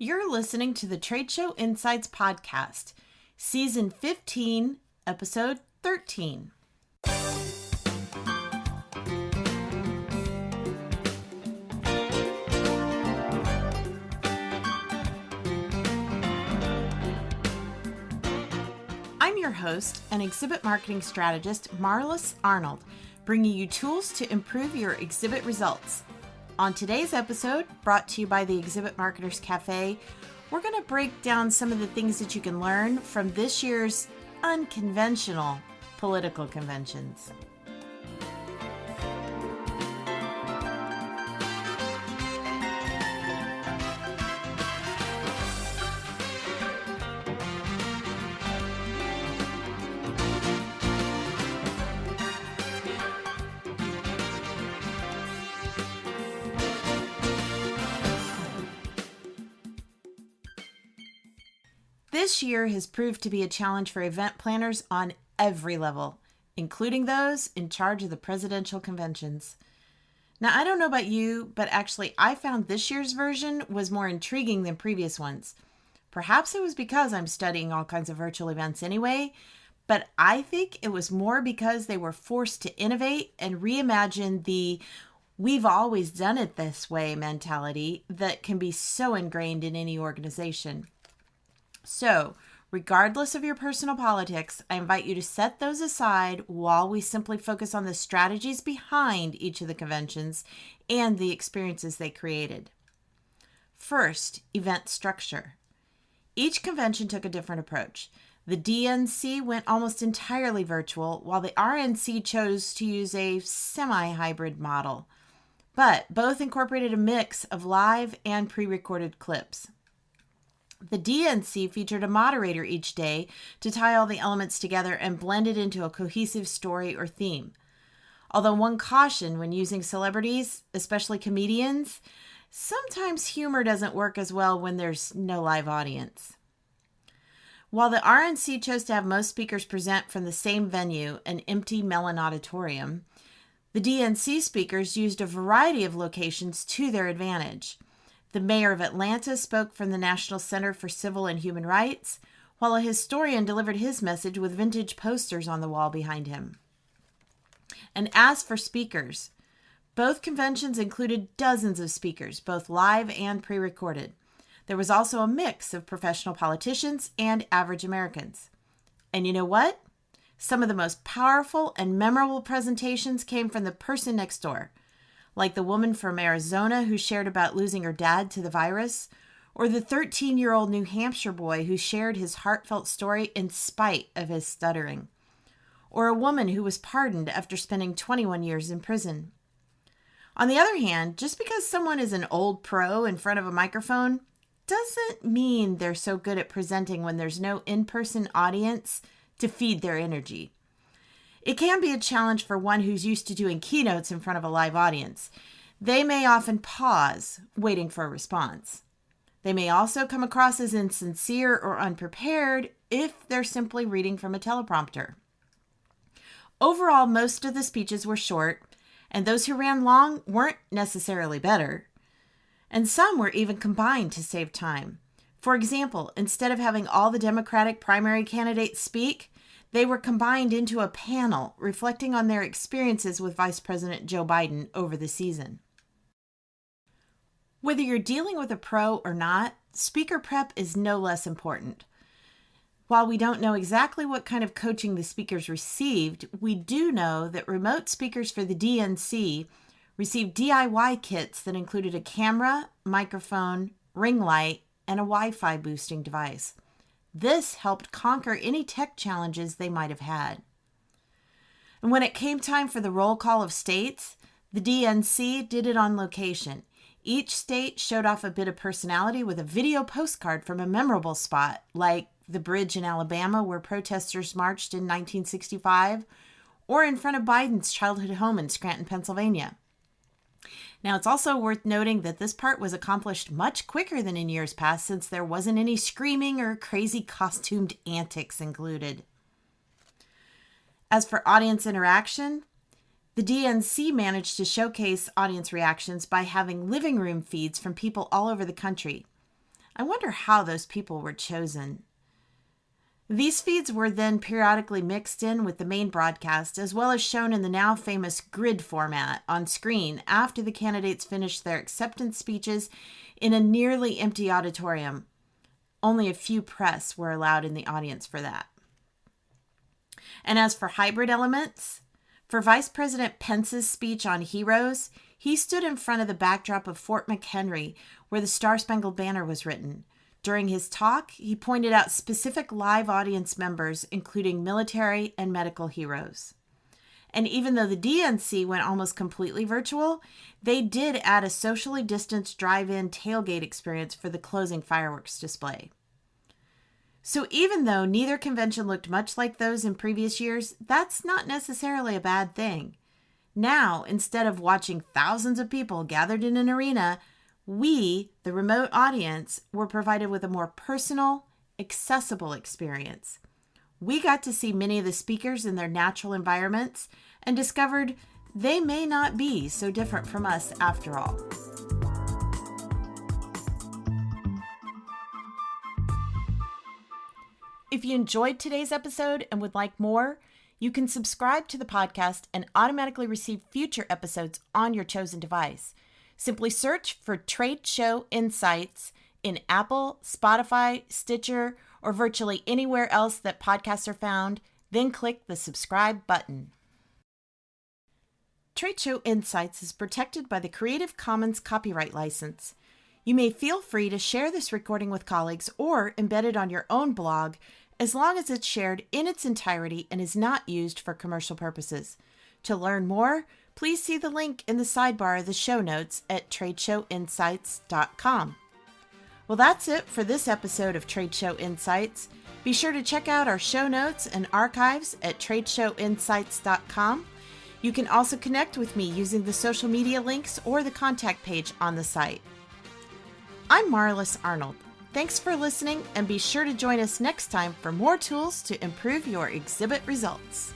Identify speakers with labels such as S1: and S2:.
S1: You're listening to the Trade Show Insights Podcast, Season 15, Episode 13. I'm your host and exhibit marketing strategist, Marlis Arnold, bringing you tools to improve your exhibit results. On today's episode, brought to you by the Exhibit Marketers Cafe, we're going to break down some of the things that you can learn from this year's unconventional political conventions. This year has proved to be a challenge for event planners on every level, including those in charge of the presidential conventions. Now, I don't know about you, but actually I found this year's version was more intriguing than previous ones. Perhaps it was because I'm studying all kinds of virtual events anyway, but I think it was more because they were forced to innovate and reimagine the "we've always done it this way" mentality that can be so ingrained in any organization. So, regardless of your personal politics, I invite you to set those aside while we simply focus on the strategies behind each of the conventions and the experiences they created. First, event structure. Each convention took a different approach. The DNC went almost entirely virtual, while the RNC chose to use a semi-hybrid model. But both incorporated a mix of live and pre-recorded clips. The DNC featured a moderator each day to tie all the elements together and blend it into a cohesive story or theme. Although one caution when using celebrities, especially comedians, sometimes humor doesn't work as well when there's no live audience. While the RNC chose to have most speakers present from the same venue, an empty Mellon Auditorium, the DNC speakers used a variety of locations to their advantage. The mayor of Atlanta spoke from the National Center for Civil and Human Rights, while a historian delivered his message with vintage posters on the wall behind him. And as for speakers, both conventions included dozens of speakers, both live and pre-recorded. There was also a mix of professional politicians and average Americans. And you know what? Some of the most powerful and memorable presentations came from the person next door, like the woman from Arizona who shared about losing her dad to the virus, or the 13-year-old New Hampshire boy who shared his heartfelt story in spite of his stuttering, or a woman who was pardoned after spending 21 years in prison. On the other hand, just because someone is an old pro in front of a microphone doesn't mean they're so good at presenting when there's no in-person audience to feed their energy. It can be a challenge for one who's used to doing keynotes in front of a live audience. They may often pause, waiting for a response. They may also come across as insincere or unprepared if they're simply reading from a teleprompter. Overall, most of the speeches were short, and those who ran long weren't necessarily better. And some were even combined to save time. For example, instead of having all the Democratic primary candidates speak, they were combined into a panel reflecting on their experiences with Vice President Joe Biden over the season. Whether you're dealing with a pro or not, speaker prep is no less important. While we don't know exactly what kind of coaching the speakers received, we do know that remote speakers for the DNC received DIY kits that included a camera, microphone, ring light, and a Wi-Fi boosting device. This helped conquer any tech challenges they might have had. And when it came time for the roll call of states, the DNC did it on location. Each state showed off a bit of personality with a video postcard from a memorable spot, like the bridge in Alabama where protesters marched in 1965, or in front of Biden's childhood home in Scranton, Pennsylvania. Now, it's also worth noting that this part was accomplished much quicker than in years past since there wasn't any screaming or crazy costumed antics included. As for audience interaction, the DNC managed to showcase audience reactions by having living room feeds from people all over the country. I wonder how those people were chosen. These feeds were then periodically mixed in with the main broadcast, as well as shown in the now famous grid format on screen after the candidates finished their acceptance speeches in a nearly empty auditorium. Only a few press were allowed in the audience for that. And as for hybrid elements, for Vice President Pence's speech on heroes, he stood in front of the backdrop of Fort McHenry, where the Star-Spangled Banner was written. During his talk, he pointed out specific live audience members, including military and medical heroes. And even though the DNC went almost completely virtual, they did add a socially distanced drive-in tailgate experience for the closing fireworks display. So even though neither convention looked much like those in previous years, that's not necessarily a bad thing. Now, instead of watching thousands of people gathered in an arena, we, the remote audience, were provided with a more personal, accessible experience. We got to see many of the speakers in their natural environments and discovered they may not be so different from us after all. If you enjoyed today's episode and would like more, you can subscribe to the podcast and automatically receive future episodes on your chosen device. Simply search for Trade Show Insights in Apple, Spotify, Stitcher, or virtually anywhere else that podcasts are found, then click the subscribe button. Trade Show Insights is protected by the Creative Commons copyright license. You may feel free to share this recording with colleagues or embed it on your own blog as long as it's shared in its entirety and is not used for commercial purposes. To learn more, please see the link in the sidebar of the show notes at tradeshowinsights.com. Well, that's it for this episode of Trade Show Insights. Be sure to check out our show notes and archives at tradeshowinsights.com. You can also connect with me using the social media links or the contact page on the site. I'm Marlis Arnold. Thanks for listening, and be sure to join us next time for more tools to improve your exhibit results.